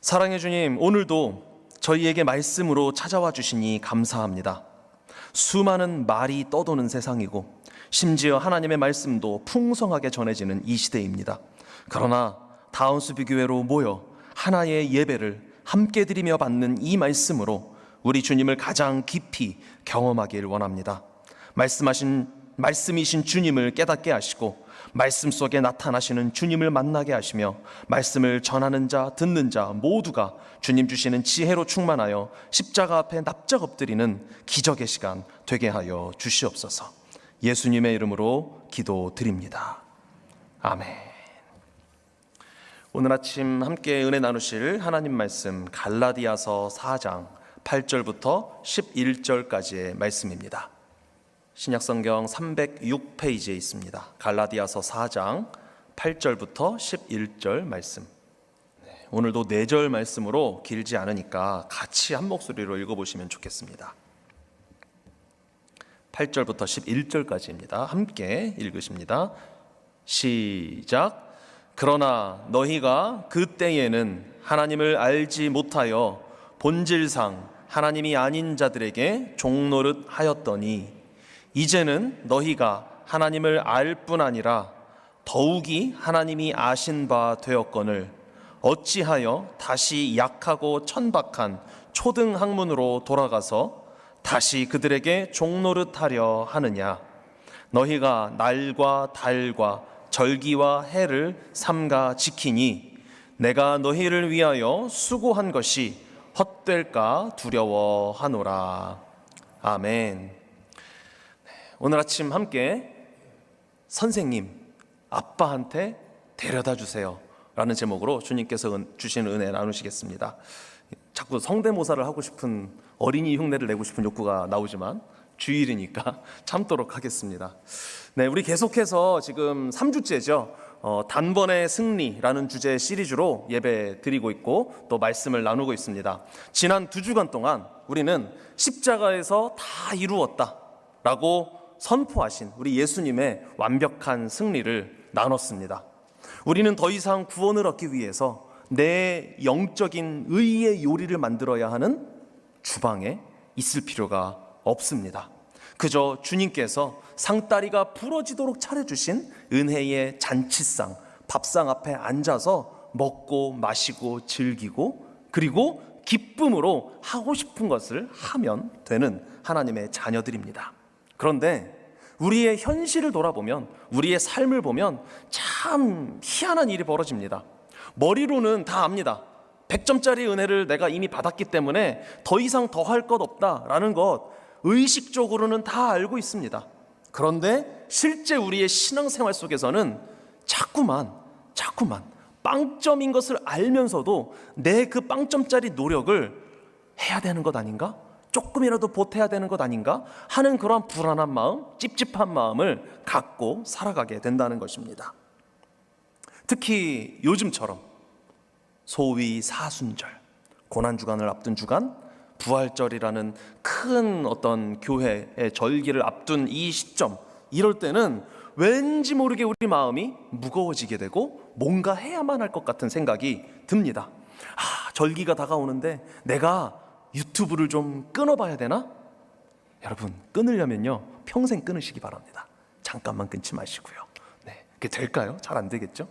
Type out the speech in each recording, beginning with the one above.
사랑의 주님, 오늘도 저희에게 말씀으로 찾아와 주시니 감사합니다. 수많은 말이 떠도는 세상이고 심지어 하나님의 말씀도 풍성하게 전해지는 이 시대입니다. 그러나 다운스비교회로 모여 하나의 예배를 함께 드리며 받는 이 말씀으로 우리 주님을 가장 깊이 경험하길 원합니다. 말씀이신 주님을 깨닫게 하시고 말씀 속에 나타나시는 주님을 만나게 하시며 말씀을 전하는 자, 듣는 자 모두가 주님 주시는 지혜로 충만하여 십자가 앞에 납작 엎드리는 기적의 시간 되게 하여 주시옵소서. 예수님의 이름으로 기도드립니다. 아멘. 오늘 아침 함께 은혜 나누실 하나님 말씀 갈라디아서 4장 8절부터 11절까지의 말씀입니다. 신약성경 306페이지에 있습니다. 갈라디아서 4장 8절부터 11절 말씀. 오늘도 4절 말씀으로 길지 않으니까 같이 한 목소리로 읽어보시면 좋겠습니다. 8절부터 11절까지입니다. 함께 읽으십니다. 시작. 그러나 너희가 그때에는 하나님을 알지 못하여 본질상 하나님이 아닌 자들에게 종노릇 하였더니 이제는 너희가 하나님을 알 뿐 아니라 더욱이 하나님이 아신 바 되었거늘 어찌하여 다시 약하고 천박한 초등 학문으로 돌아가서 다시 그들에게 종노릇하려 하느냐. 너희가 날과 달과 절기와 해를 삼가 지키니 내가 너희를 위하여 수고한 것이 헛될까 두려워하노라. 아멘. 오늘 아침 함께 선생님, 아빠한테 데려다 주세요 라는 제목으로 주님께서 주시는 은혜 나누시겠습니다. 자꾸 성대모사를 하고 싶은, 어린이 흉내를 내고 싶은 욕구가 나오지만 주일이니까 참도록 하겠습니다. 네, 우리 계속해서 지금 3주째죠. 단번의 승리라는 주제 시리즈로 예배 드리고 있고 또 말씀을 나누고 있습니다. 지난 2주간 동안 우리는 십자가에서 다 이루었다 라고 선포하신 우리 예수님의 완벽한 승리를 나눴습니다. 우리는 더 이상 구원을 얻기 위해서 내 영적인 의의 요리를 만들어야 하는 주방에 있을 필요가 없습니다. 그저 주님께서 상다리가 부러지도록 차려주신 은혜의 잔치상, 밥상 앞에 앉아서 먹고 마시고 즐기고 그리고 기쁨으로 하고 싶은 것을 하면 되는 하나님의 자녀들입니다. 그런데 우리의 현실을 돌아보면, 우리의 삶을 보면 참 희한한 일이 벌어집니다. 머리로는 다 압니다. 100점짜리 은혜를 내가 이미 받았기 때문에 더 이상 더 할 것 없다라는 것 의식적으로는 다 알고 있습니다. 그런데 실제 우리의 신앙생활 속에서는 자꾸만 빵점인 것을 알면서도 내 그 빵점짜리 노력을 해야 되는 것 아닌가? 조금이라도 보태야 되는 것 아닌가 하는 그런 불안한 마음, 찝찝한 마음을 갖고 살아가게 된다는 것입니다. 특히 요즘처럼 소위 사순절, 고난주간을 앞둔 주간, 부활절이라는 큰 어떤 교회의 절기를 앞둔 이 시점, 이럴 때는 왠지 모르게 우리 마음이 무거워지게 되고 뭔가 해야만 할 것 같은 생각이 듭니다. 절기가 다가오는데 내가 유튜브를 좀 끊어봐야 되나? 여러분, 끊으려면요 평생 끊으시기 바랍니다. 잠깐만 끊지 마시고요. 네, 그게 될까요? 잘 안 되겠죠?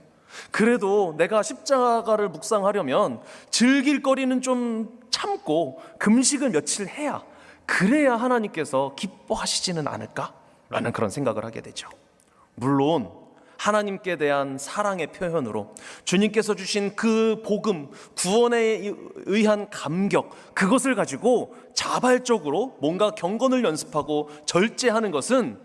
그래도 내가 십자가를 묵상하려면 즐길 거리는 좀 참고 금식을 며칠 해야, 그래야 하나님께서 기뻐하시지는 않을까라는 그런 생각을 하게 되죠. 물론 하나님께 대한 사랑의 표현으로 주님께서 주신 그 복음, 구원에 의한 감격, 그것을 가지고 자발적으로 뭔가 경건을 연습하고 절제하는 것은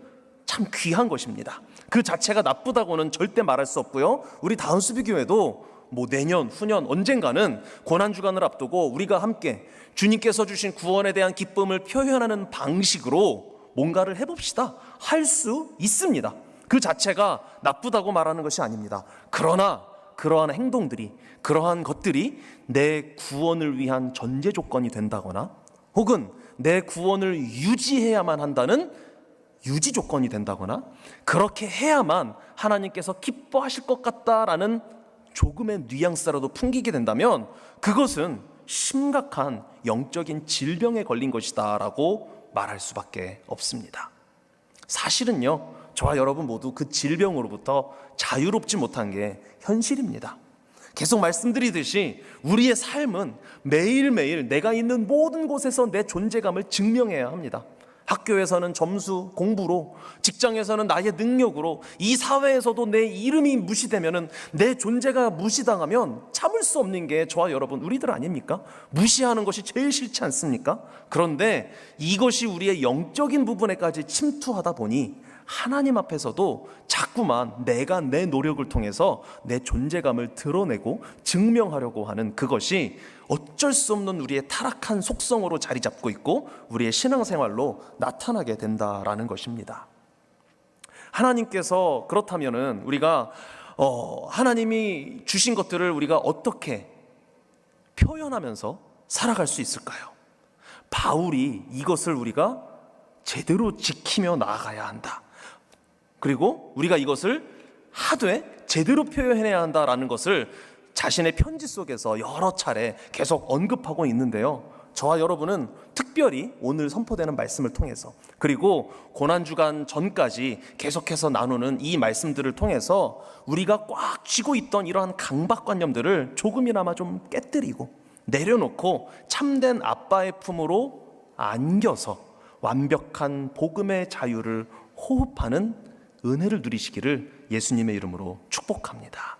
참 귀한 것입니다. 그 자체가 나쁘다고는 절대 말할 수 없고요. 우리 다운스비교회도 내년, 후년 언젠가는 고난주간을 앞두고 우리가 함께 주님께서 주신 구원에 대한 기쁨을 표현하는 방식으로 뭔가를 해봅시다. 할 수 있습니다. 그 자체가 나쁘다고 말하는 것이 아닙니다. 그러나 그러한 행동들이, 그러한 것들이 내 구원을 위한 전제 조건이 된다거나 혹은 내 구원을 유지해야만 한다는 유지 조건이 된다거나 그렇게 해야만 하나님께서 기뻐하실 것 같다라는 조금의 뉘앙스라도 풍기게 된다면 그것은 심각한 영적인 질병에 걸린 것이다 라고 말할 수밖에 없습니다. 사실은요, 저와 여러분 모두 그 질병으로부터 자유롭지 못한 게 현실입니다. 계속 말씀드리듯이 우리의 삶은 매일매일 내가 있는 모든 곳에서 내 존재감을 증명해야 합니다. 학교에서는 점수, 공부로, 직장에서는 나의 능력으로, 이 사회에서도 내 이름이 무시되면은, 내 존재가 무시당하면 참을 수 없는 게 저와 여러분 우리들 아닙니까? 무시하는 것이 제일 싫지 않습니까? 그런데 이것이 우리의 영적인 부분에까지 침투하다 보니 하나님 앞에서도 자꾸만 내가 내 노력을 통해서 내 존재감을 드러내고 증명하려고 하는 그것이 어쩔 수 없는 우리의 타락한 속성으로 자리 잡고 있고 우리의 신앙생활로 나타나게 된다라는 것입니다. 하나님께서 그렇다면은 우리가 하나님이 주신 것들을 우리가 어떻게 표현하면서 살아갈 수 있을까요? 바울이 이것을 우리가 제대로 지키며 나아가야 한다. 그리고 우리가 이것을 하되 제대로 표현해야 한다라는 것을 자신의 편지 속에서 여러 차례 계속 언급하고 있는데요. 저와 여러분은 특별히 오늘 선포되는 말씀을 통해서, 그리고 고난주간 전까지 계속해서 나누는 이 말씀들을 통해서 우리가 꽉 쥐고 있던 이러한 강박관념들을 조금이나마 좀 깨뜨리고 내려놓고 참된 아빠의 품으로 안겨서 완벽한 복음의 자유를 호흡하는 은혜를 누리시기를 예수님의 이름으로 축복합니다.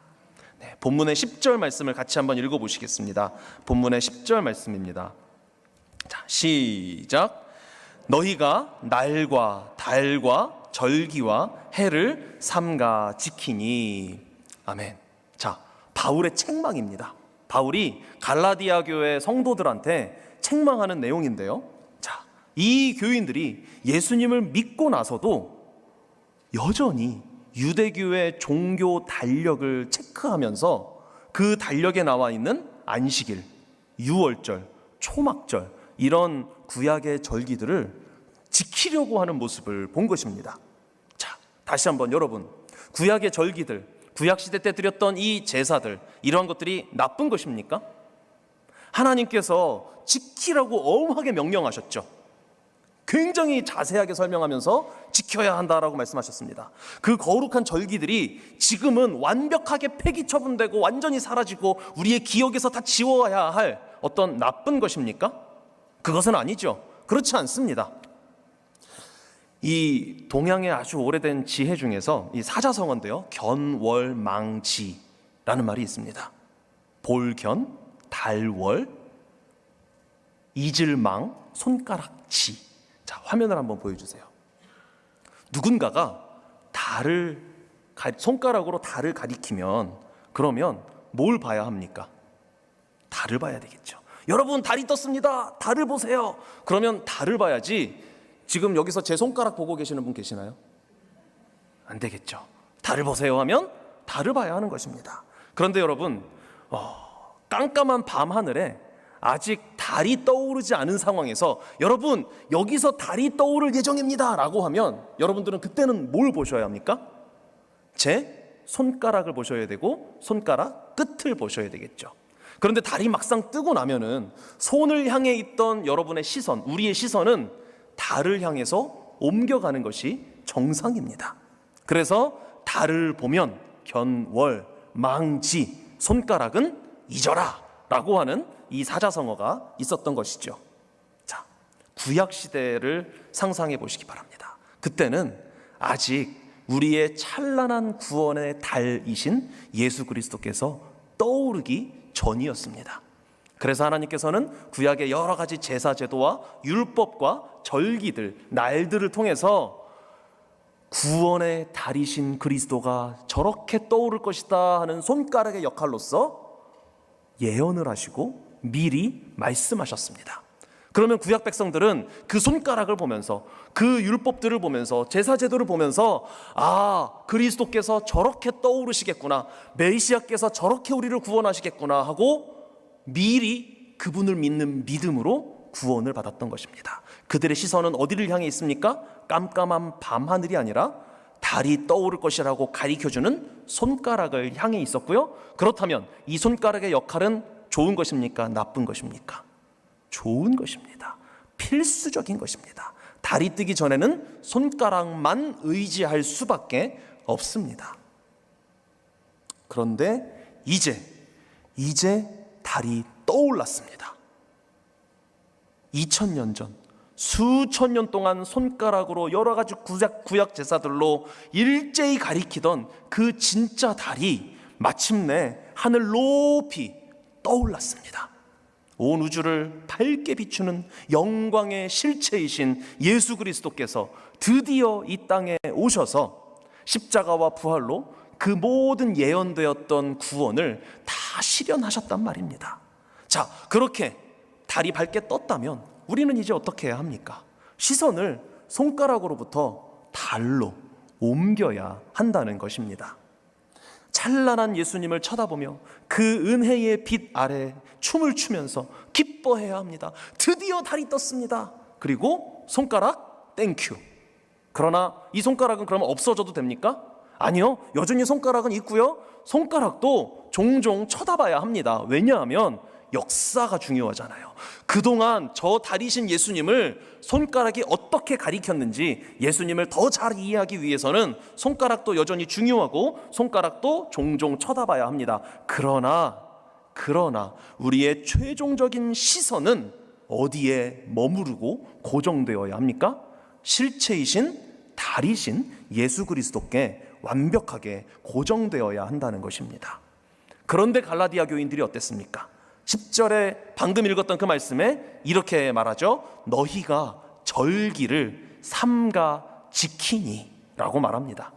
네, 본문의 10절 말씀을 같이 한번 읽어보시겠습니다. 본문의 10절 말씀입니다. 자, 시작. 너희가 날과 달과 절기와 해를 삼가 지키니. 아멘. 자, 바울의 책망입니다. 바울이 갈라디아 교회 성도들한테 책망하는 내용인데요. 자, 이 교인들이 예수님을 믿고 나서도 여전히 유대교의 종교 달력을 체크하면서 그 달력에 나와 있는 안식일, 유월절, 초막절, 이런 구약의 절기들을 지키려고 하는 모습을 본 것입니다. 자, 다시 한번 여러분, 구약의 절기들, 구약시대 때 드렸던 이 제사들, 이러한 것들이 나쁜 것입니까? 하나님께서 지키라고 엄하게 명령하셨죠. 굉장히 자세하게 설명하면서 지켜야 한다라고 말씀하셨습니다. 그 거룩한 절기들이 지금은 완벽하게 폐기 처분되고 완전히 사라지고 우리의 기억에서 다 지워야 할 어떤 나쁜 것입니까? 그것은 아니죠. 그렇지 않습니다. 이 동양의 아주 오래된 지혜 중에서 이 사자성어인데요, 견월망지라는 말이 있습니다. 볼견, 달월, 이질망, 손가락지. 자, 화면을 한번 보여주세요. 누군가가 손가락으로 달을 가리키면 그러면 뭘 봐야 합니까? 달을 봐야 되겠죠. 여러분, 달이 떴습니다. 달을 보세요. 그러면 달을 봐야지. 지금 여기서 제 손가락 보고 계시는 분 계시나요? 안 되겠죠. 달을 보세요 하면 달을 봐야 하는 것입니다. 그런데 여러분, 깜깜한 밤하늘에 아직 달이 떠오르지 않은 상황에서 여러분, 여기서 달이 떠오를 예정입니다 라고 하면 여러분들은 그때는 뭘 보셔야 합니까? 제 손가락을 보셔야 되고 손가락 끝을 보셔야 되겠죠. 그런데 달이 막상 뜨고 나면은 손을 향해 있던 여러분의 시선, 우리의 시선은 달을 향해서 옮겨가는 것이 정상입니다. 그래서 달을 보면 견월, 망지, 손가락은 잊어라 라고 하는 이 사자성어가 있었던 것이죠. 자, 구약시대를 상상해 보시기 바랍니다. 그때는 아직 우리의 찬란한 구원의 달이신 예수 그리스도께서 떠오르기 전이었습니다. 그래서 하나님께서는 구약의 여러 가지 제사 제도와 율법과 절기들, 날들을 통해서 구원의 달이신 그리스도가 저렇게 떠오를 것이다 하는 손가락의 역할로서 예언을 하시고 미리 말씀하셨습니다. 그러면 구약 백성들은 그 손가락을 보면서, 그 율법들을 보면서, 제사 제도를 보면서, 아, 그리스도께서 저렇게 떠오르시겠구나, 메시아께서 저렇게 우리를 구원하시겠구나 하고 미리 그분을 믿는 믿음으로 구원을 받았던 것입니다. 그들의 시선은 어디를 향해 있습니까? 깜깜한 밤하늘이 아니라 달이 떠오를 것이라고 가리켜주는 손가락을 향해 있었고요. 그렇다면 이 손가락의 역할은 좋은 것입니까? 나쁜 것입니까? 좋은 것입니다. 필수적인 것입니다. 달이 뜨기 전에는 손가락만 의지할 수밖에 없습니다. 그런데 이제 달이 떠올랐습니다. 2000년 전, 수천 년 동안 손가락으로 여러 가지 구약 제사들로 일제히 가리키던 그 진짜 달이 마침내 하늘 높이 떠올랐습니다. 온 우주를 밝게 비추는 영광의 실체이신 예수 그리스도께서 드디어 이 땅에 오셔서 십자가와 부활로 그 모든 예언되었던 구원을 다 실현하셨단 말입니다. 자, 그렇게 달이 밝게 떴다면 우리는 이제 어떻게 해야 합니까? 시선을 손가락으로부터 달로 옮겨야 한다는 것입니다. 찬란한 예수님을 쳐다보며 그 은혜의 빛 아래 춤을 추면서 기뻐해야 합니다. 드디어 달이 떴습니다. 그리고 손가락 땡큐. 그러나 이 손가락은 그러면 없어져도 됩니까? 아니요, 여전히 손가락은 있고요. 손가락도 종종 쳐다봐야 합니다. 왜냐하면 역사가 중요하잖아요. 그동안 저 달이신 예수님을 손가락이 어떻게 가리켰는지 예수님을 더 잘 이해하기 위해서는 손가락도 여전히 중요하고 손가락도 종종 쳐다봐야 합니다. 그러나 우리의 최종적인 시선은 어디에 머무르고 고정되어야 합니까? 실체이신 달이신 예수 그리스도께 완벽하게 고정되어야 한다는 것입니다. 그런데 갈라디아 교인들이 어땠습니까? 10절에 방금 읽었던 그 말씀에 이렇게 말하죠. 너희가 절기를 삼가 지키니 라고 말합니다.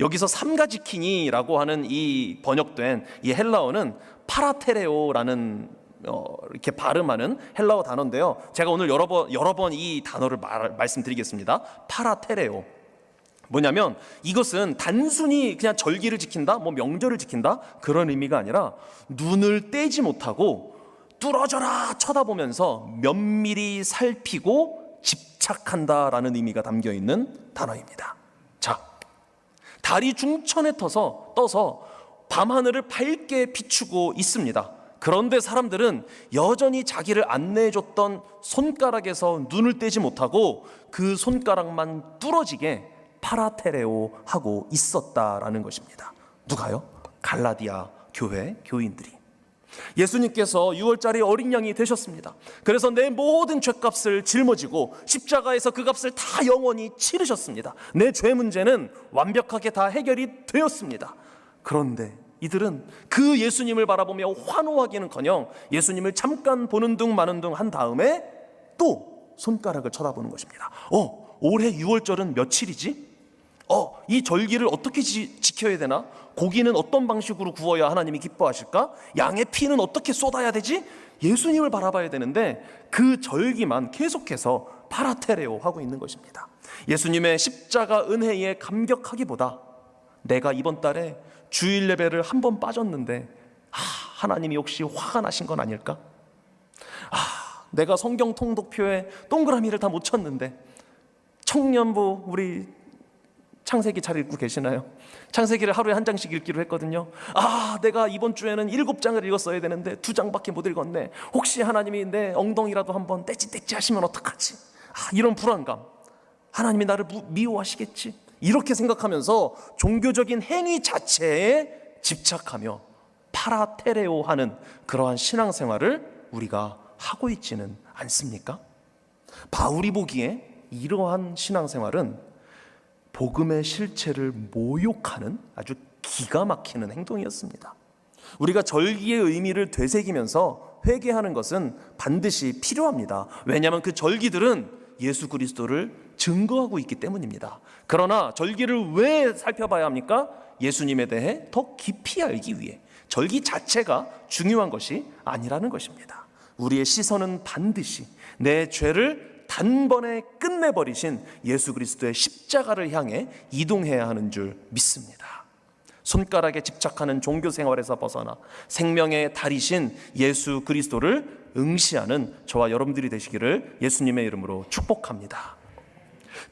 여기서 삼가 지키니라고 하는 이 번역된 이 헬라어는 파라테레오라는 이렇게 발음하는 헬라어 단어인데요. 제가 오늘 여러 번 이 단어를 말씀드리겠습니다. 파라테레오. 뭐냐면 이것은 단순히 그냥 절기를 지킨다, 명절을 지킨다 그런 의미가 아니라 눈을 떼지 못하고 뚫어져라 쳐다보면서 면밀히 살피고 집착한다라는 의미가 담겨 있는 단어입니다. 자, 달이 중천에 떠서 밤하늘을 밝게 비추고 있습니다. 그런데 사람들은 여전히 자기를 안내해줬던 손가락에서 눈을 떼지 못하고 그 손가락만 뚫어지게 파라테레오 하고 있었다라는 것입니다. 누가요? 갈라디아 교회 교인들이. 예수님께서 6월절에 어린 양이 되셨습니다. 그래서 내 모든 죄값을 짊어지고 십자가에서 그 값을 다 영원히 치르셨습니다. 내 죄 문제는 완벽하게 다 해결이 되었습니다. 그런데 이들은 그 예수님을 바라보며 환호하기는커녕 예수님을 잠깐 보는 둥 마는 둥 한 다음에 또 손가락을 쳐다보는 것입니다. 올해 6월절은 며칠이지? 이 절기를 어떻게 지켜야 되나? 고기는 어떤 방식으로 구워야 하나님이 기뻐하실까? 양의 피는 어떻게 쏟아야 되지? 예수님을 바라봐야 되는데 그 절기만 계속해서 파라테레오 하고 있는 것입니다. 예수님의 십자가 은혜에 감격하기보다 내가 이번 달에 주일 예배를 한 번 빠졌는데 하나님이 혹시 화가 나신 건 아닐까? 내가 성경 통독표에 동그라미를 다 못 쳤는데 청년부 우리 창세기 잘 읽고 계시나요? 창세기를 하루에 한 장씩 읽기로 했거든요. 내가 이번 주에는 7장을 읽었어야 되는데 2장밖에 못 읽었네. 혹시 하나님이 내 엉덩이라도 한번 떼찌 하시면 어떡하지? 이런 불안감. 하나님이 나를 미워하시겠지? 이렇게 생각하면서 종교적인 행위 자체에 집착하며 파라테레오 하는 그러한 신앙생활을 우리가 하고 있지는 않습니까? 바울이 보기에 이러한 신앙생활은 복음의 실체를 모욕하는 아주 기가 막히는 행동이었습니다. 우리가 절기의 의미를 되새기면서 회개하는 것은 반드시 필요합니다. 왜냐하면 그 절기들은 예수 그리스도를 증거하고 있기 때문입니다. 그러나 절기를 왜 살펴봐야 합니까? 예수님에 대해 더 깊이 알기 위해. 절기 자체가 중요한 것이 아니라는 것입니다. 우리의 시선은 반드시 내 죄를 단번에 끝내버리신 예수 그리스도의 십자가를 향해 이동해야 하는 줄 믿습니다. 손가락에 집착하는 종교 생활에서 벗어나 생명의 달이신 예수 그리스도를 응시하는 저와 여러분들이 되시기를 예수님의 이름으로 축복합니다.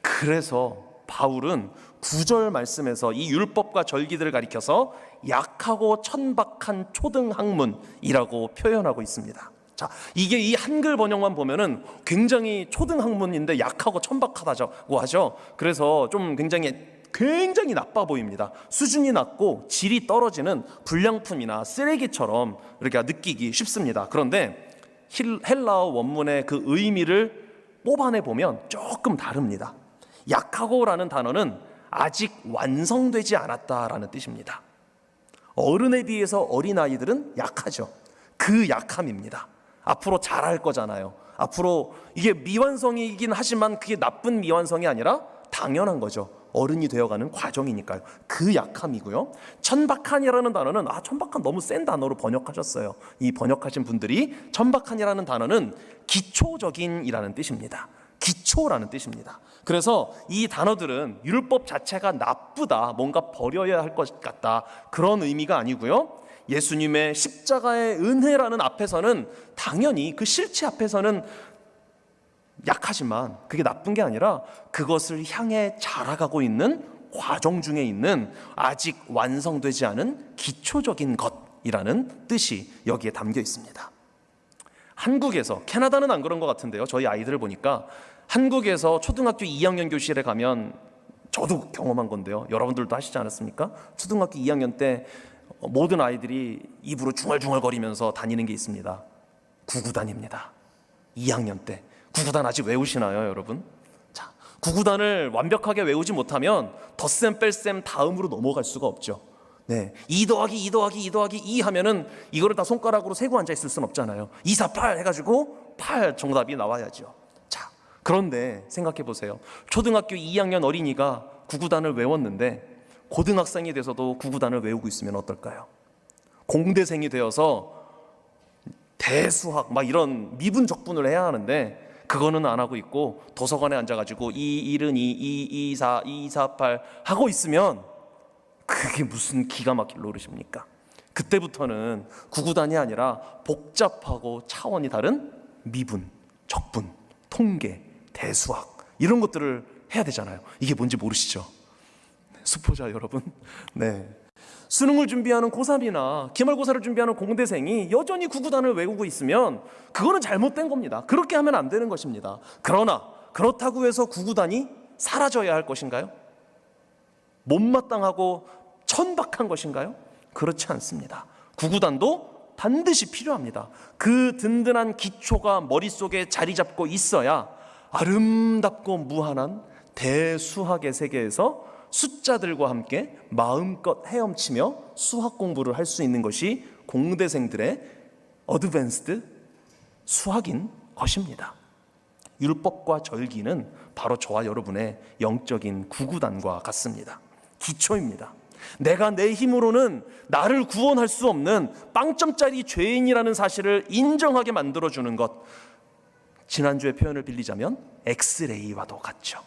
그래서 바울은 9절 말씀에서 이 율법과 절기들을 가리켜서 약하고 천박한 초등학문이라고 표현하고 있습니다. 자, 이게 이 한글 번역만 보면은 굉장히 초등학문인데 약하고 천박하다고 하죠. 그래서 좀 굉장히 나빠 보입니다. 수준이 낮고 질이 떨어지는 불량품이나 쓰레기처럼 이렇게 느끼기 쉽습니다. 그런데 헬라어 원문의 그 의미를 뽑아내 보면 조금 다릅니다. 약하고라는 단어는 아직 완성되지 않았다라는 뜻입니다. 어른에 비해서 어린아이들은 약하죠. 그 약함입니다. 앞으로 잘할 거잖아요. 앞으로 이게 미완성이긴 하지만 그게 나쁜 미완성이 아니라 당연한 거죠. 어른이 되어가는 과정이니까요. 그 약함이고요. 천박한이라는 단어는 천박한 너무 센 단어로 번역하셨어요. 이 번역하신 분들이 천박한이라는 단어는 기초적인이라는 뜻입니다. 기초라는 뜻입니다. 그래서 이 단어들은 율법 자체가 나쁘다, 뭔가 버려야 할 것 같다, 그런 의미가 아니고요. 예수님의 십자가의 은혜라는 앞에서는 당연히 그 실체 앞에서는 약하지만 그게 나쁜 게 아니라 그것을 향해 자라가고 있는 과정 중에 있는 아직 완성되지 않은 기초적인 것이라는 뜻이 여기에 담겨 있습니다. 한국에서, 캐나다는 안 그런 것 같은데요, 저희 아이들을 보니까 한국에서 초등학교 2학년 교실에 가면, 저도 경험한 건데요, 여러분들도 하시지 않았습니까? 초등학교 2학년 때 모든 아이들이 입으로 중얼중얼거리면서 다니는 게 있습니다. 구구단입니다. 2학년 때 구구단 아직 외우시나요, 여러분? 자, 구구단을 완벽하게 외우지 못하면 덧셈 뺄셈 다음으로 넘어갈 수가 없죠. 네, 2 더하기 2 더하기 2 더하기 2 하면은 이거를 다 손가락으로 세고 앉아 있을 수는 없잖아요. 2, 4, 8 해가지고 8 정답이 나와야죠. 자, 그런데 생각해 보세요. 초등학교 2학년 어린이가 구구단을 외웠는데 고등학생이 돼서도 구구단을 외우고 있으면 어떨까요? 공대생이 되어서 대수학 막 이런 미분 적분을 해야 하는데 그거는 안 하고 있고 도서관에 앉아가지고 2, 1은 2, 2, 2, 4, 2, 4, 8 하고 있으면 그게 무슨 기가 막힐 노릇입니까? 그때부터는 구구단이 아니라 복잡하고 차원이 다른 미분, 적분, 통계, 대수학 이런 것들을 해야 되잖아요. 이게 뭔지 모르시죠? 수포자 여러분, 네, 수능을 준비하는 고3이나 기말고사를 준비하는 공대생이 여전히 구구단을 외우고 있으면 그거는 잘못된 겁니다. 그렇게 하면 안 되는 것입니다. 그러나 그렇다고 해서 구구단이 사라져야 할 것인가요? 못마땅하고 천박한 것인가요? 그렇지 않습니다. 구구단도 반드시 필요합니다. 그 든든한 기초가 머릿속에 자리 잡고 있어야 아름답고 무한한 대수학의 세계에서 숫자들과 함께 마음껏 헤엄치며 수학 공부를 할 수 있는 것이 공대생들의 어드밴스드 수학인 것입니다. 율법과 절기는 바로 저와 여러분의 영적인 구구단과 같습니다. 기초입니다. 내가 내 힘으로는 나를 구원할 수 없는 빵점짜리 죄인이라는 사실을 인정하게 만들어주는 것, 지난주의 표현을 빌리자면 엑스레이와도 같죠.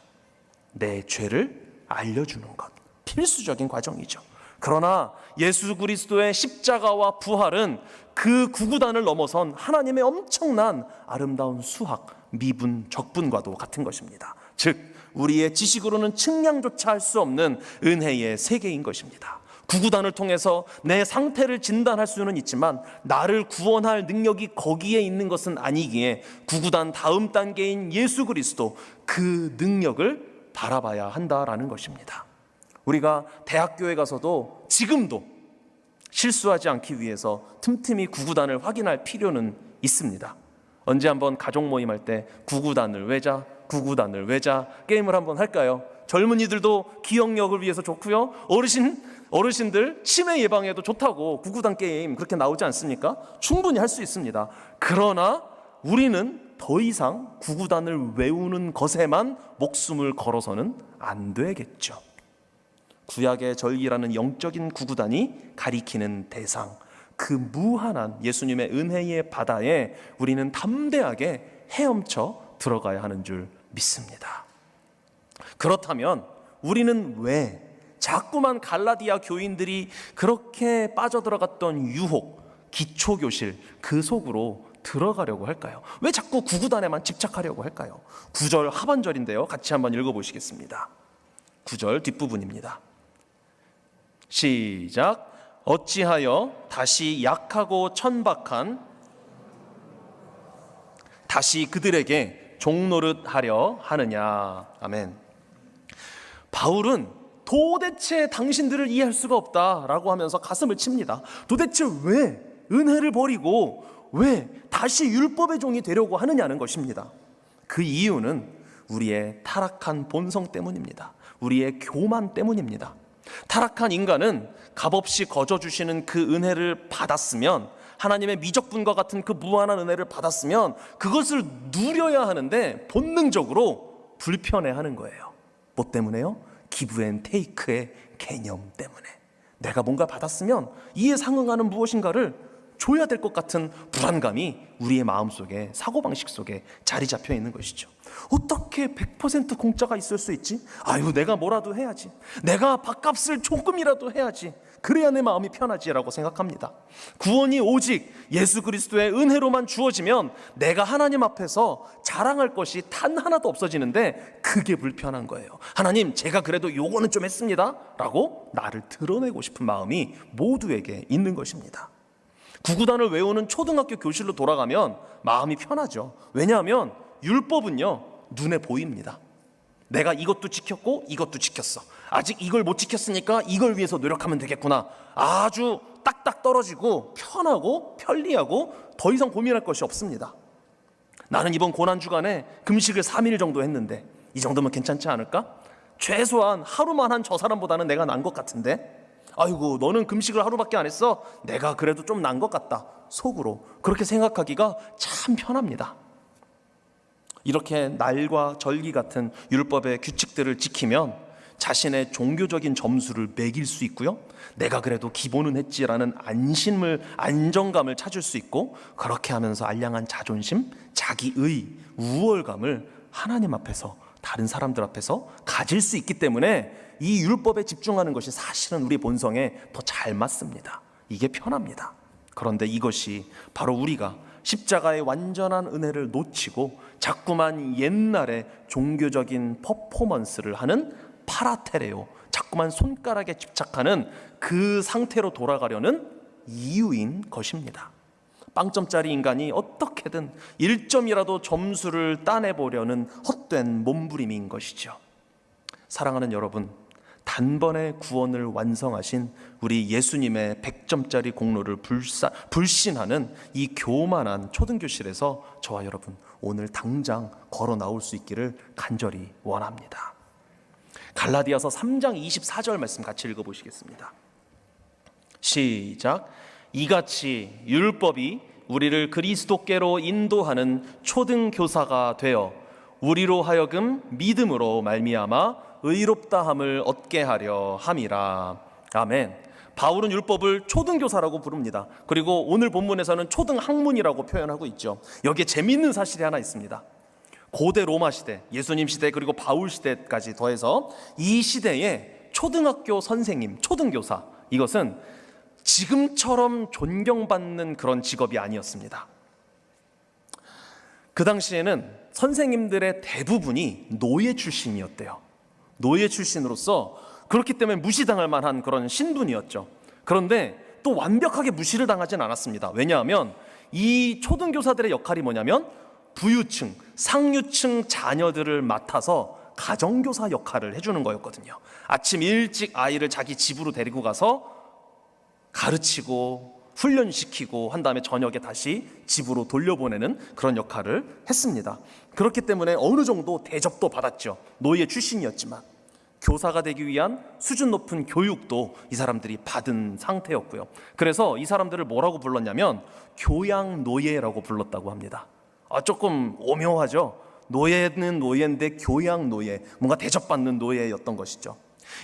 내 죄를 알려주는 것, 필수적인 과정이죠. 그러나 예수 그리스도의 십자가와 부활은 그 구구단을 넘어선 하나님의 엄청난 아름다운 수학, 미분, 적분과도 같은 것입니다. 즉 우리의 지식으로는 측량조차 할 수 없는 은혜의 세계인 것입니다. 구구단을 통해서 내 상태를 진단할 수는 있지만 나를 구원할 능력이 거기에 있는 것은 아니기에 구구단 다음 단계인 예수 그리스도, 그 능력을 바라봐야 한다라는 것입니다. 우리가 대학교에 가서도 지금도 실수하지 않기 위해서 틈틈이 구구단을 확인할 필요는 있습니다. 언제 한번 가족 모임할 때 구구단을 외자 게임을 한번 할까요? 젊은이들도 기억력을 위해서 좋고요, 어르신들 치매 예방에도 좋다고 구구단 게임 그렇게 나오지 않습니까? 충분히 할 수 있습니다. 그러나 우리는 더 이상 구구단을 외우는 것에만 목숨을 걸어서는 안 되겠죠. 구약의 절기라는 영적인 구구단이 가리키는 대상, 그 무한한 예수님의 은혜의 바다에 우리는 담대하게 헤엄쳐 들어가야 하는 줄 믿습니다. 그렇다면 우리는 왜 자꾸만 갈라디아 교인들이 그렇게 빠져들어갔던 유혹, 기초교실 그 속으로 들어가려고 할까요? 왜 자꾸 구구단에만 집착하려고 할까요? 9절 하반절인데요, 같이 한번 읽어보시겠습니다. 9절 뒷부분입니다. 시작. 어찌하여 다시 약하고 천박한 다시 그들에게 종노릇하려 하느냐. 아멘. 바울은 도대체 당신들을 이해할 수가 없다라고 하면서 가슴을 칩니다. 도대체 왜 은혜를 버리고 왜 다시 율법의 종이 되려고 하느냐는 것입니다. 그 이유는 우리의 타락한 본성 때문입니다. 우리의 교만 때문입니다. 타락한 인간은 값없이 거저주시는 그 은혜를 받았으면, 하나님의 미적분과 같은 그 무한한 은혜를 받았으면 그것을 누려야 하는데 본능적으로 불편해하는 거예요. 뭐 때문에요? 기브 앤 테이크의 개념 때문에. 내가 뭔가 받았으면 이에 상응하는 무엇인가를 줘야 될 것 같은 불안감이 우리의 마음속에, 사고방식 속에 자리 잡혀 있는 것이죠. 어떻게 100% 공짜가 있을 수 있지? 아유, 내가 뭐라도 해야지, 내가 밥값을 조금이라도 해야지, 그래야 내 마음이 편하지라고 생각합니다. 구원이 오직 예수 그리스도의 은혜로만 주어지면 내가 하나님 앞에서 자랑할 것이 단 하나도 없어지는데 그게 불편한 거예요. 하나님, 제가 그래도 요거는 좀 했습니다 라고 나를 드러내고 싶은 마음이 모두에게 있는 것입니다. 구구단을 외우는 초등학교 교실로 돌아가면 마음이 편하죠. 왜냐하면 율법은요, 눈에 보입니다. 내가 이것도 지켰고 이것도 지켰어. 아직 이걸 못 지켰으니까 이걸 위해서 노력하면 되겠구나. 아주 딱딱 떨어지고 편하고 편리하고 더 이상 고민할 것이 없습니다. 나는 이번 고난주간에 금식을 3일 정도 했는데 이 정도면 괜찮지 않을까? 최소한 하루만 한 저 사람보다는 내가 난 것 같은데, 아이고 너는 금식을 하루밖에 안 했어, 내가 그래도 좀 난 것 같다, 속으로 그렇게 생각하기가 참 편합니다. 이렇게 날과 절기 같은 율법의 규칙들을 지키면 자신의 종교적인 점수를 매길 수 있고요, 내가 그래도 기본은 했지라는 안정감을 찾을 수 있고, 그렇게 하면서 알량한 자존심, 자기의, 우월감을 하나님 앞에서, 다른 사람들 앞에서 가질 수 있기 때문에 이 율법에 집중하는 것이 사실은 우리 본성에 더 잘 맞습니다. 이게 편합니다. 그런데 이것이 바로 우리가 십자가의 완전한 은혜를 놓치고 자꾸만 옛날의 종교적인 퍼포먼스를 하는 파라테레오, 자꾸만 손가락에 집착하는 그 상태로 돌아가려는 이유인 것입니다. 빵점짜리 인간이 어떻게든 1점이라도 점수를 따내보려는 헛된 몸부림인 것이죠. 사랑하는 여러분, 단번에 구원을 완성하신 우리 예수님의 100점짜리 공로를 불신하는 이 교만한 초등교실에서 저와 여러분 오늘 당장 걸어 나올 수 있기를 간절히 원합니다. 갈라디아서 3장 24절 말씀 같이 읽어보시겠습니다. 시작. 이같이 율법이 우리를 그리스도께로 인도하는 초등교사가 되어 우리로 하여금 믿음으로 말미암아 의롭다함을 얻게 하려 함이라. 아멘. 바울은 율법을 초등교사라고 부릅니다. 그리고 오늘 본문에서는 초등학문이라고 표현하고 있죠. 여기에 재미있는 사실이 하나 있습니다. 고대 로마 시대, 예수님 시대, 그리고 바울 시대까지 더해서 이 시대에 초등학교 선생님, 초등교사, 이것은 지금처럼 존경받는 그런 직업이 아니었습니다. 그 당시에는 선생님들의 대부분이 노예 출신이었대요. 노예 출신으로서 그렇기 때문에 무시당할 만한 그런 신분이었죠. 그런데 또 완벽하게 무시를 당하진 않았습니다. 왜냐하면 이 초등교사들의 역할이 뭐냐면 부유층, 상류층 자녀들을 맡아서 가정교사 역할을 해주는 거였거든요. 아침 일찍 아이를 자기 집으로 데리고 가서 가르치고 훈련시키고 한 다음에 저녁에 다시 집으로 돌려보내는 그런 역할을 했습니다. 그렇기 때문에 어느 정도 대접도 받았죠. 노예 출신이었지만 교사가 되기 위한 수준 높은 교육도 이 사람들이 받은 상태였고요. 그래서 이 사람들을 뭐라고 불렀냐면 교양노예라고 불렀다고 합니다. 조금 오묘하죠. 노예는 노예인데 교양노예, 뭔가 대접받는 노예였던 것이죠.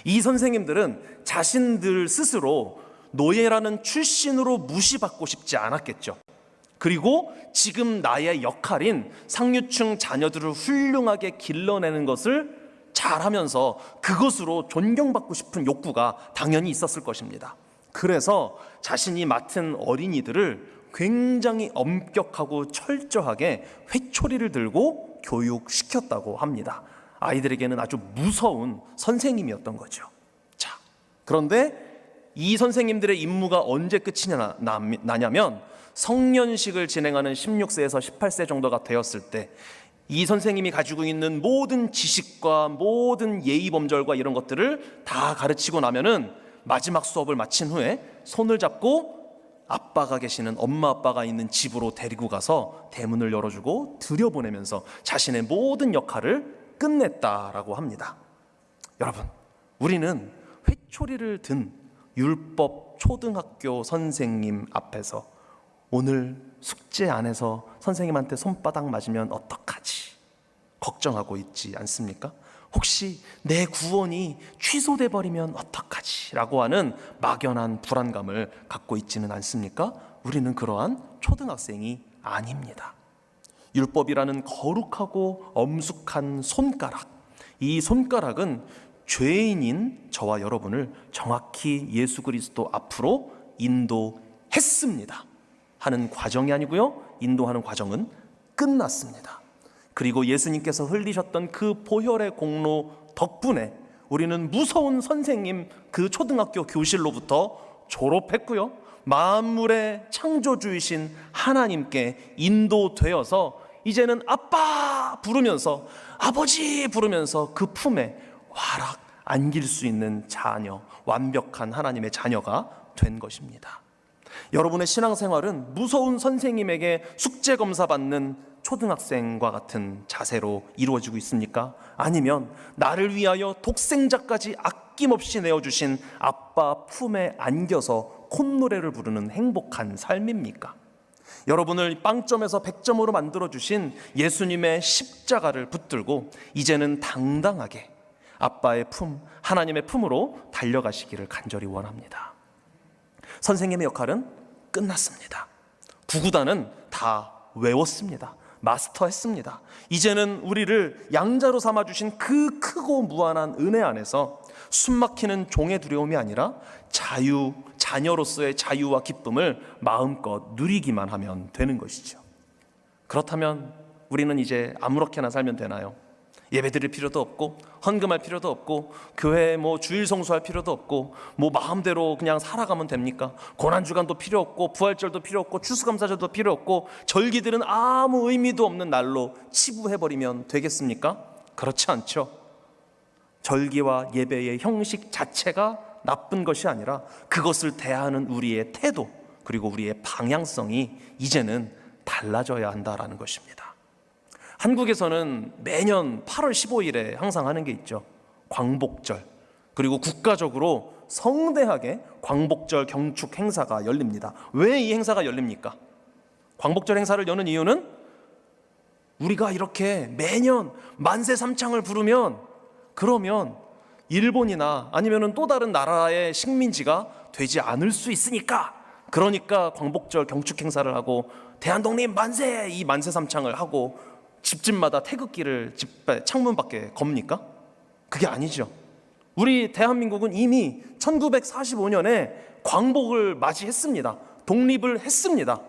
이 선생님들은 자신들 스스로 노예라는 출신으로 무시받고 싶지 않았겠죠. 그리고 지금 나의 역할인 상류층 자녀들을 훌륭하게 길러내는 것을 잘하면서 그것으로 존경받고 싶은 욕구가 당연히 있었을 것입니다. 그래서 자신이 맡은 어린이들을 굉장히 엄격하고 철저하게 회초리를 들고 교육시켰다고 합니다. 아이들에게는 아주 무서운 선생님이었던 거죠. 자, 그런데 이 선생님들의 임무가 언제 끝이 나냐면 성년식을 진행하는 16세에서 18세 정도가 되었을 때 이 선생님이 가지고 있는 모든 지식과 모든 예의범절과 이런 것들을 다 가르치고 나면은 마지막 수업을 마친 후에 손을 잡고 아빠가 계시는 엄마 아빠가 있는 집으로 데리고 가서 대문을 열어주고 들여보내면서 자신의 모든 역할을 끝냈다라고 합니다. 여러분, 우리는 회초리를 든 율법 초등학교 선생님 앞에서 오늘 숙제 안 해서 선생님한테 손바닥 맞으면 어떡하지? 걱정하고 있지 않습니까? 혹시 내 구원이 취소돼 버리면 어떡하지? 라고 하는 막연한 불안감을 갖고 있지는 않습니까? 우리는 그러한 초등학생이 아닙니다. 율법이라는 거룩하고 엄숙한 손가락, 이 손가락은 죄인인 저와 여러분을 정확히 예수 그리스도 앞으로 인도했습니다 하는 과정이 아니고요, 인도하는 과정은 끝났습니다. 그리고 예수님께서 흘리셨던 그 보혈의 공로 덕분에 우리는 무서운 선생님 그 초등학교 교실로부터 졸업했고요, 만물의 창조주이신 하나님께 인도되어서 이제는 아빠 부르면서, 아버지 부르면서 그 품에 와락 안길 수 있는 자녀, 완벽한 하나님의 자녀가 된 것입니다. 여러분의 신앙생활은 무서운 선생님에게 숙제 검사 받는 초등학생과 같은 자세로 이루어지고 있습니까? 아니면 나를 위하여 독생자까지 아낌없이 내어주신 아빠 품에 안겨서 콧노래를 부르는 행복한 삶입니까? 여러분을 빵점에서 100점으로 만들어주신 예수님의 십자가를 붙들고 이제는 당당하게 아빠의 품, 하나님의 품으로 달려가시기를 간절히 원합니다. 선생님의 역할은 끝났습니다. 구구단은 다 외웠습니다. 마스터했습니다. 이제는 우리를 양자로 삼아주신 그 크고 무한한 은혜 안에서 숨막히는 종의 두려움이 아니라 자녀로서의 자유와 기쁨을 마음껏 누리기만 하면 되는 것이죠. 그렇다면 우리는 이제 아무렇게나 살면 되나요? 예배 드릴 필요도 없고 헌금할 필요도 없고 교회 주일 성수할 필요도 없고 마음대로 그냥 살아가면 됩니까? 고난주간도 필요 없고 부활절도 필요 없고 추수감사절도 필요 없고 절기들은 아무 의미도 없는 날로 치부해버리면 되겠습니까? 그렇지 않죠. 절기와 예배의 형식 자체가 나쁜 것이 아니라 그것을 대하는 우리의 태도 그리고 우리의 방향성이 이제는 달라져야 한다라는 것입니다. 한국에서는 매년 8월 15일에 항상 하는 게 있죠. 광복절. 그리고 국가적으로 성대하게 광복절 경축 행사가 열립니다. 왜 이 행사가 열립니까? 광복절 행사를 여는 이유는 우리가 이렇게 매년 만세 삼창을 부르면 그러면 일본이나 아니면 또 다른 나라의 식민지가 되지 않을 수 있으니까, 그러니까 광복절 경축 행사를 하고 대한독립 만세, 이 만세 삼창을 하고 집집마다 태극기를 창문 밖에 겁니까? 그게 아니죠. 우리 대한민국은 이미 1945년에 광복을 맞이했습니다. 독립을 했습니다.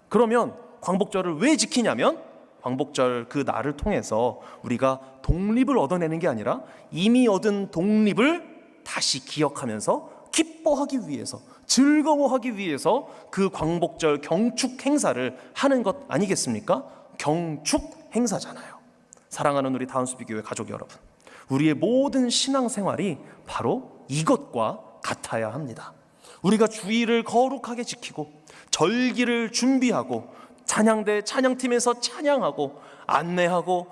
그러면 광복절을 왜 지키냐면 광복절 그 날을 통해서 우리가 독립을 얻어내는 게 아니라 이미 얻은 독립을 다시 기억하면서 기뻐하기 위해서, 즐거워하기 위해서 그 광복절 경축 행사를 하는 것 아니겠습니까? 경축 행사잖아요. 사랑하는 우리 다운스피교회 가족 여러분, 우리의 모든 신앙생활이 바로 이것과 같아야 합니다. 우리가 주일을 거룩하게 지키고 절기를 준비하고 찬양대 찬양팀에서 찬양하고 안내하고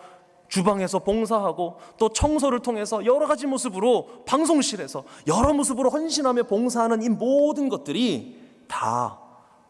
주방에서 봉사하고 또 청소를 통해서 여러 가지 모습으로 방송실에서 여러 모습으로 헌신하며 봉사하는 이 모든 것들이 다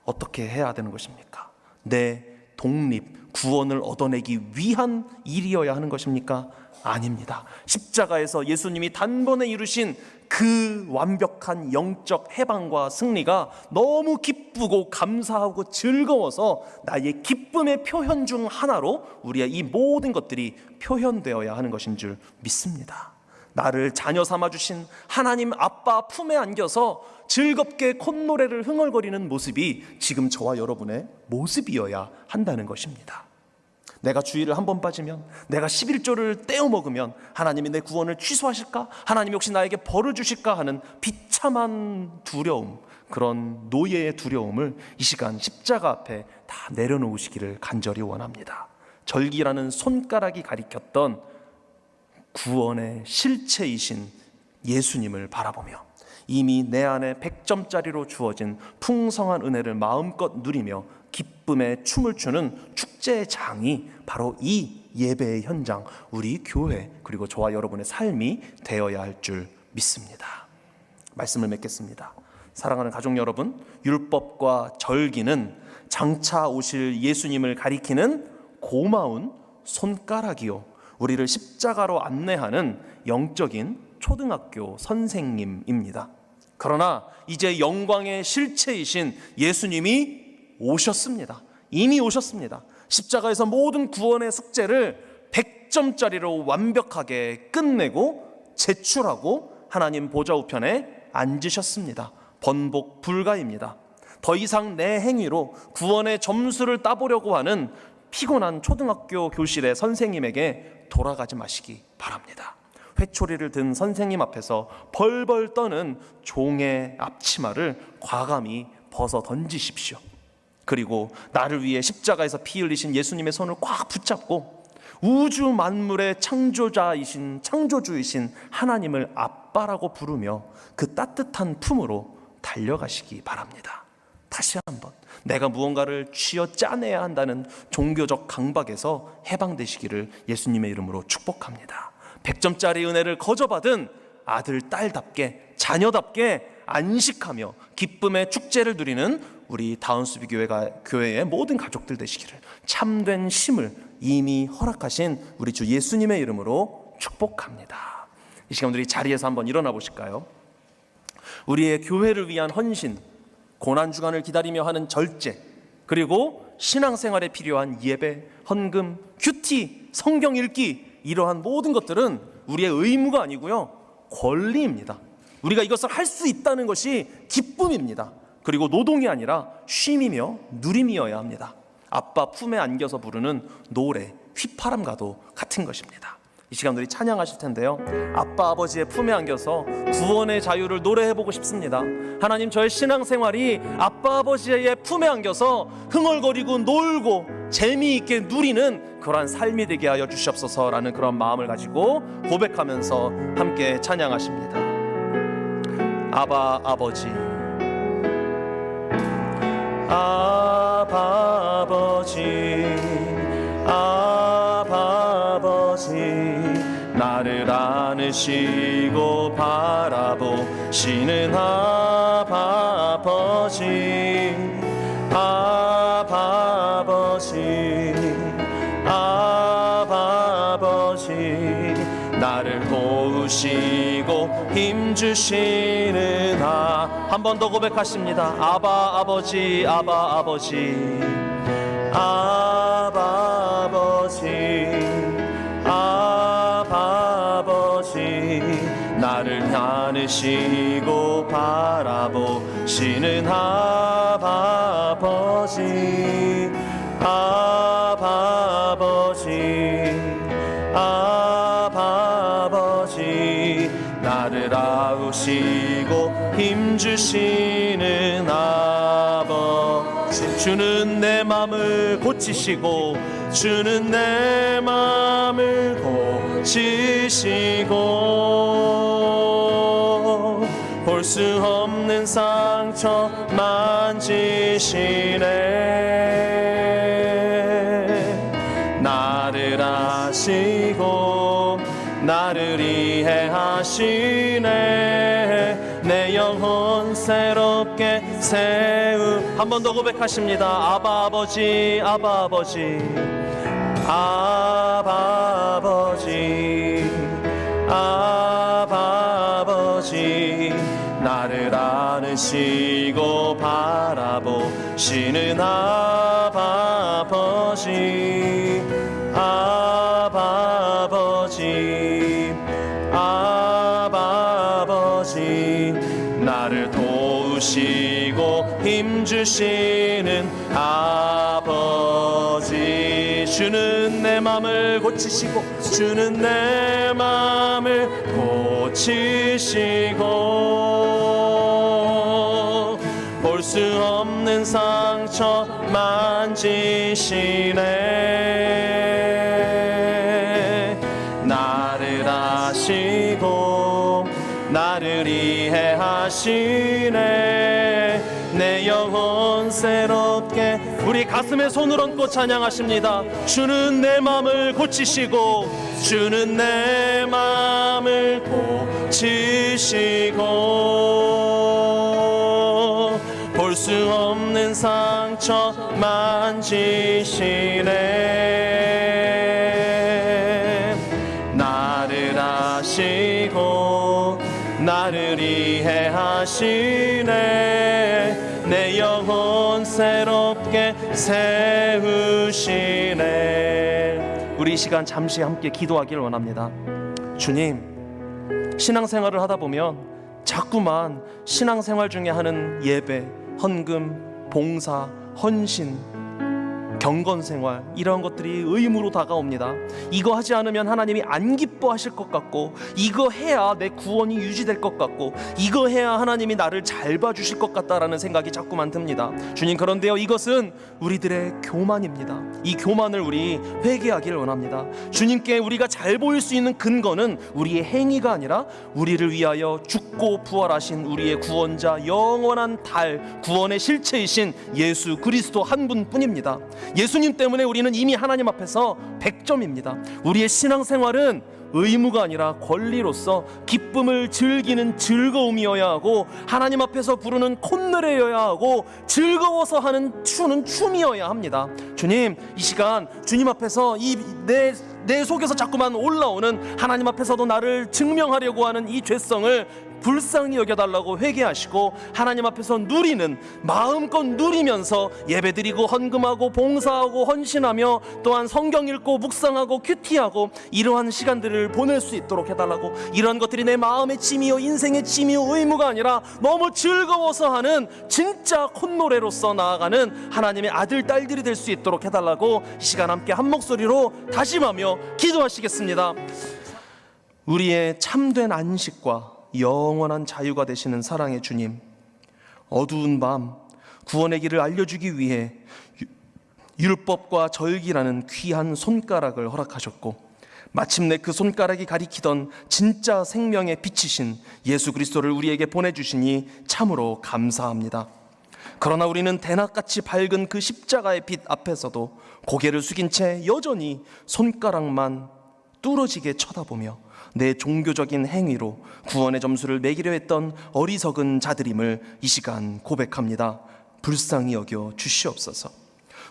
어떻게 해야 되는 것입니까? 내 독립, 구원을 얻어내기 위한 일이어야 하는 것입니까? 아닙니다. 십자가에서 예수님이 단번에 이루신 그 완벽한 영적 해방과 승리가 너무 기쁘고 감사하고 즐거워서 나의 기쁨의 표현 중 하나로 우리의 이 모든 것들이 표현되어야 하는 것인 줄 믿습니다. 나를 자녀 삼아주신 하나님 아빠 품에 안겨서 즐겁게 콧노래를 흥얼거리는 모습이 지금 저와 여러분의 모습이어야 한다는 것입니다. 내가 주일을 한 번 빠지면, 내가 11조를 떼어 먹으면 하나님이 내 구원을 취소하실까? 하나님이 혹시 나에게 벌을 주실까? 하는 비참한 두려움, 그런 노예의 두려움을 이 시간 십자가 앞에 다 내려놓으시기를 간절히 원합니다. 절기라는 손가락이 가리켰던 구원의 실체이신 예수님을 바라보며 이미 내 안에 100점짜리로 주어진 풍성한 은혜를 마음껏 누리며 기쁨의 춤을 추는 축제의 장이 바로 이 예배의 현장, 우리 교회, 그리고 저와 여러분의 삶이 되어야 할 줄 믿습니다. 말씀을 맺겠습니다. 사랑하는 가족 여러분, 율법과 절기는 장차 오실 예수님을 가리키는 고마운 손가락이요, 우리를 십자가로 안내하는 영적인 초등학교 선생님입니다. 그러나 이제 영광의 실체이신 예수님이 오셨습니다. 이미 오셨습니다. 십자가에서 모든 구원의 숙제를 100점짜리로 완벽하게 끝내고 제출하고 하나님 보좌 우편에 앉으셨습니다. 번복 불가입니다. 더 이상 내 행위로 구원의 점수를 따보려고 하는 피곤한 초등학교 교실의 선생님에게 돌아가지 마시기 바랍니다. 회초리를 든 선생님 앞에서 벌벌 떠는 종의 앞치마를 과감히 벗어 던지십시오. 그리고 나를 위해 십자가에서 피 흘리신 예수님의 손을 꽉 붙잡고 우주 만물의 창조주이신 하나님을 아빠라고 부르며 그 따뜻한 품으로 달려가시기 바랍니다. 다시 한번 내가 무언가를 쥐어 짜내야 한다는 종교적 강박에서 해방되시기를 예수님의 이름으로 축복합니다. 100점짜리 은혜를 거저받은 아들, 딸답게, 자녀답게 안식하며 기쁨의 축제를 누리는 우리 다운수비 교회의 모든 가족들 되시기를, 참된 쉼을 이미 허락하신 우리 주 예수님의 이름으로 축복합니다. 이 시간 우리 자리에서 한번 일어나 보실까요? 우리의 교회를 위한 헌신, 고난주간을 기다리며 하는 절제, 그리고 신앙생활에 필요한 예배, 헌금, 큐티, 성경 읽기, 이러한 모든 것들은 우리의 의무가 아니고요, 권리입니다. 우리가 이것을 할 수 있다는 것이 기쁨입니다. 그리고 노동이 아니라 쉼이며 누림이어야 합니다. 아빠 품에 안겨서 부르는 노래, 휘파람과도 같은 것입니다. 이 시간 우리 찬양하실 텐데요, 아빠 아버지의 품에 안겨서 구원의 자유를 노래해보고 싶습니다. 하나님, 저의 신앙생활이 아빠 아버지의 품에 안겨서 흥얼거리고 놀고 재미있게 누리는 그러한 삶이 되게 하여 주시옵소서라는 그런 마음을 가지고 고백하면서 함께 찬양하십니다. 아바 아버지, 아바 아버지, 아바 아버지, 나를 안으시고 바라보시는 아바 아버지, 아바 아버지, 아바 아버지, 나를 도우시고 힘주시는 한 번 더 고백하십니다. 아바 아버지, 아바 아버지, 아바 아버지, 아바 아버지, 나를 안으시고 바라보시는 아바 아버지, 아바 아버지, 아바 아버지, 나를 아우시고 힘주시는 아버지, 주는 내 맘을 고치시고, 주는 내 맘을 고치시고, 볼 수 없는 상처 만지시네. 나를 아시고 나를 이해하시네. 내 영혼 새롭게 한 번 더 고백하십니다. 아바 아버지, 아바 아버지, 아바 아버지, 아바 아버지, 나를 안으시고 바라보시는 아바 아버지, 아바 아버지, 아바 아버지, 나를 도우시고 힘주시는 아버지. 주는 내 맘을 고치시고 주는 내 맘을 고치시고 볼 수 없는 상처 만지시네. 나를 아시고 나를 이해하시네. 내 영혼 새롭게. 우리 가슴에 손을 얹고 찬양하십니다. 주는 내 맘을 고치시고 주는 내 맘을 고치시고 볼 수 없는 상처 만지시네. 나를 아시고 나를 이해하시네. 내 영혼 새롭게 세우시네. 우리 이 시간 잠시 함께 기도하길 원합니다. 주님, 신앙생활을 하다 보면 자꾸만 신앙생활 중에 하는 예배, 헌금, 봉사, 헌신, 경건생활, 이러한 것들이 의무로 다가옵니다. 이거 하지 않으면 하나님이 안 기뻐하실 것 같고, 이거 해야 내 구원이 유지될 것 같고, 이거 해야 하나님이 나를 잘 봐주실 것 같다라는 생각이 자꾸만 듭니다. 주님, 그런데요, 이것은 우리들의 교만입니다. 이 교만을 우리 회개하기를 원합니다. 주님께 우리가 잘 보일 수 있는 근거는 우리의 행위가 아니라 우리를 위하여 죽고 부활하신 우리의 구원자, 영원한 달, 구원의 실체이신 예수 그리스도 한 분뿐입니다. 예수님 때문에 우리는 이미 하나님 앞에서 100점입니다. 우리의 신앙생활은 의무가 아니라 권리로서 기쁨을 즐기는 즐거움이어야 하고, 하나님 앞에서 부르는 콧노래여야 하고, 즐거워서 하는 추는 춤이어야 합니다. 주님, 이 시간 주님 앞에서 내 속에서 자꾸만 올라오는, 하나님 앞에서도 나를 증명하려고 하는 이 죄성을 불쌍히 여겨달라고 회개하시고, 하나님 앞에서 누리는, 마음껏 누리면서 예배드리고 헌금하고 봉사하고 헌신하며, 또한 성경 읽고 묵상하고 큐티하고, 이러한 시간들을 보낼 수 있도록 해달라고. 이런 것들이 내 마음의 취미요, 인생의 취미요, 의무가 아니라 너무 즐거워서 하는 진짜 콧노래로서 나아가는 하나님의 아들 딸들이 될 수 있도록 해달라고 이 시간 함께 한 목소리로 다짐하며 기도하시겠습니다. 우리의 참된 안식과 영원한 자유가 되시는 사랑의 주님, 어두운 밤 구원의 길을 알려주기 위해 율법과 절기라는 귀한 손가락을 허락하셨고, 마침내 그 손가락이 가리키던 진짜 생명의 빛이신 예수 그리스도를 우리에게 보내주시니 참으로 감사합니다. 그러나 우리는 대낮같이 밝은 그 십자가의 빛 앞에서도 고개를 숙인 채 여전히 손가락만 뚫어지게 쳐다보며 내 종교적인 행위로 구원의 점수를 매기려 했던 어리석은 자들임을 이 시간 고백합니다. 불쌍히 여겨 주시옵소서.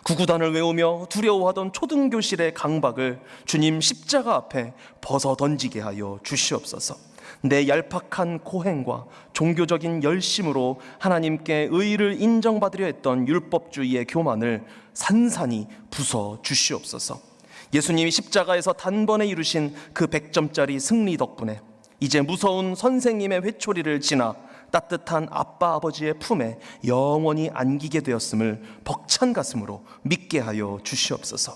구구단을 외우며 두려워하던 초등교실의 강박을 주님 십자가 앞에 벗어 던지게 하여 주시옵소서. 내 얄팍한 고행과 종교적인 열심으로 하나님께 의를 인정받으려 했던 율법주의의 교만을 산산이 부숴 주시옵소서. 예수님이 십자가에서 단번에 이루신 그 100점짜리 승리 덕분에 이제 무서운 선생님의 회초리를 지나 따뜻한 아빠 아버지의 품에 영원히 안기게 되었음을 벅찬 가슴으로 믿게 하여 주시옵소서.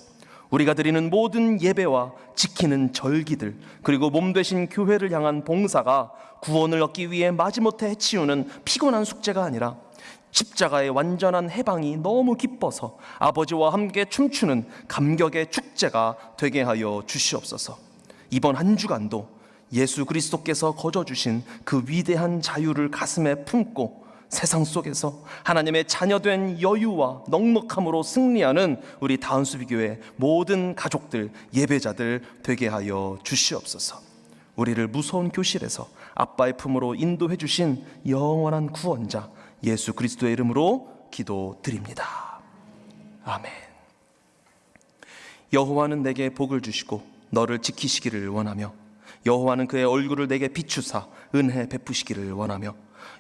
우리가 드리는 모든 예배와 지키는 절기들, 그리고 몸 되신 교회를 향한 봉사가 구원을 얻기 위해 마지못해 해치우는 피곤한 숙제가 아니라 십자가의 완전한 해방이 너무 기뻐서 아버지와 함께 춤추는 감격의 축제가 되게 하여 주시옵소서. 이번 한 주간도 예수 그리스도께서 거저주신 그 위대한 자유를 가슴에 품고 세상 속에서 하나님의 자녀된 여유와 넉넉함으로 승리하는 우리 다운수비교회 모든 가족들, 예배자들 되게 하여 주시옵소서. 우리를 무서운 교실에서 아빠의 품으로 인도해 주신 영원한 구원자 예수 그리스도의 이름으로 기도드립니다. 아멘. 여호와는 내게 복을 주시고 너를 지키시기를 원하며, 여호와는 그의 얼굴을 내게 비추사 은혜 베푸시기를 원하며,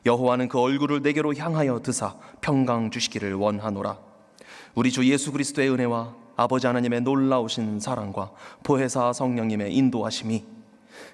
여호와는 그 얼굴을 내게로 향하여 드사 평강 주시기를 원하노라. 우리 주 예수 그리스도의 은혜와 아버지 하나님의 놀라우신 사랑과 보혜사 성령님의 인도하심이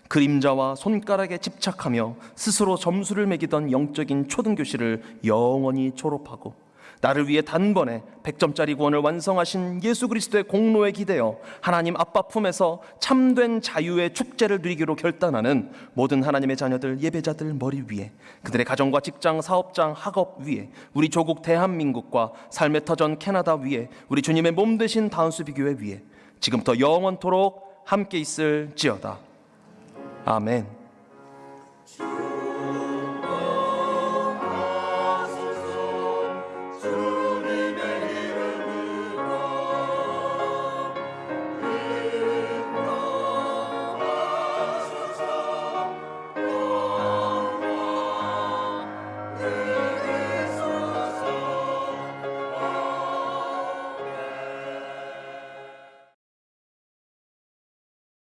그림자와 손가락에 집착하며 스스로 점수를 매기던 영적인 초등교실을 영원히 졸업하고 나를 위해 단번에 100점짜리 구원을 완성하신 예수 그리스도의 공로에 기대어 하나님 아빠 품에서 참된 자유의 축제를 누리기로 결단하는 모든 하나님의 자녀들, 예배자들 머리 위에, 그들의 가정과 직장, 사업장, 학업 위에, 우리 조국 대한민국과 삶의 터전 캐나다 위에, 우리 주님의 몸 되신 다운수비교회 위에 지금부터 영원토록 함께 있을지어다. 아멘.